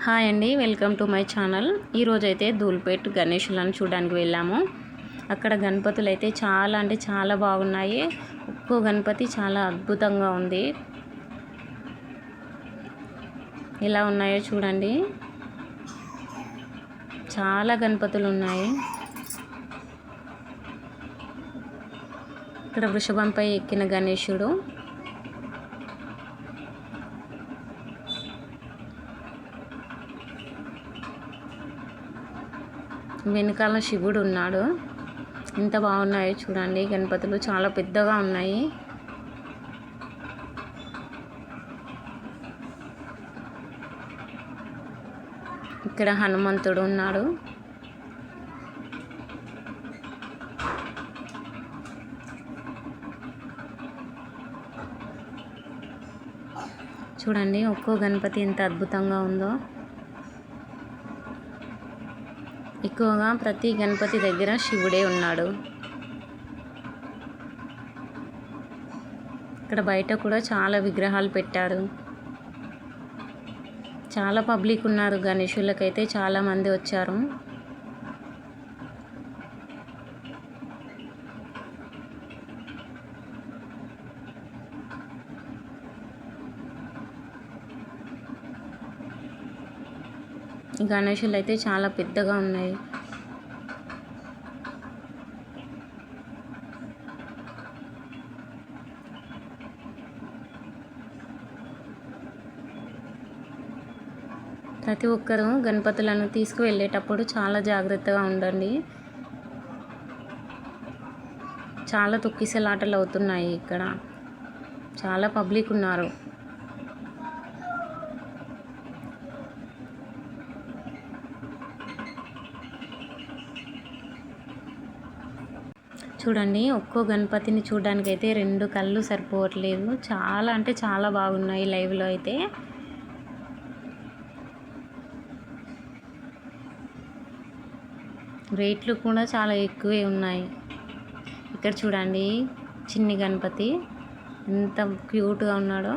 Hi అండి, welcome to my channel. ఈరోజైతే ధూల్పేట్ గణేషులను చూడడానికి వెళ్ళాము. అక్కడ గణపతులు అయితే చాలా అంటే చాలా బాగున్నాయి. ఒక్కో గణపతి చాలా అద్భుతంగా ఉంది. ఎలా ఉన్నాయో చూడండి, చాలా గణపతులు ఉన్నాయి. ఇక్కడ వృషభంపై ఎక్కిన గణేశుడు, వెనకాల శివుడు ఉన్నాడు. ఎంత బాగున్నాయో చూడండి, గణపతులు చాలా పెద్దగా ఉన్నాయి. ఇక్కడ హనుమంతుడు ఉన్నాడు. చూడండి ఒక్కో గణపతి ఎంత అద్భుతంగా ఉందో. ఎక్కువగా ప్రతి గణపతి దగ్గర శివుడే ఉన్నాడు. ఇక్కడ బయట కూడా చాలా విగ్రహాలు పెట్టారు. చాలా పబ్లిక్ ఉన్నారు. గణేశులకైతే చాలా మంది వచ్చారు. ఈ గణేశులు అయితే చాలా పెద్దగా ఉన్నాయి. ప్రతి ఒక్కరూ గణపతులను తీసుకువెళ్ళేటప్పుడు చాలా జాగ్రత్తగా ఉండండి. చాలా తొక్కిసలాటలు అవుతున్నాయి. ఇక్కడ చాలా పబ్లిక్ ఉన్నారు. చూడండి ఒక్కో గణపతిని చూడడానికి అయితే 2 కళ్ళు సరిపోవట్లేదు. చాలా అంటే చాలా బాగున్నాయి లైవ్లో అయితే. రేట్లు కూడా చాలా ఎక్కువే ఉన్నాయి. ఇక్కడ చూడండి చిన్ని గణపతి ఎంత క్యూట్గా ఉన్నాడో.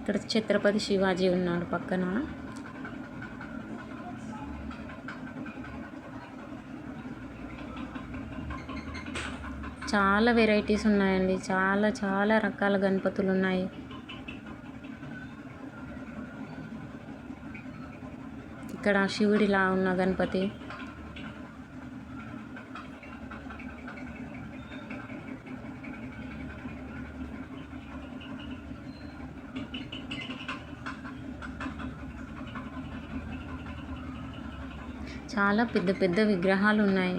ఇక్కడ ఛత్రపతి శివాజీ ఉన్నాడు పక్కన. చాలా వెరైటీస్ ఉన్నాయండి. చాలా చాలా రకాల గణపతులు ఉన్నాయి. ఇక్కడ శివుడిలా ఉన్న గణపతి, చాలా పెద్ద పెద్ద విగ్రహాలు ఉన్నాయి.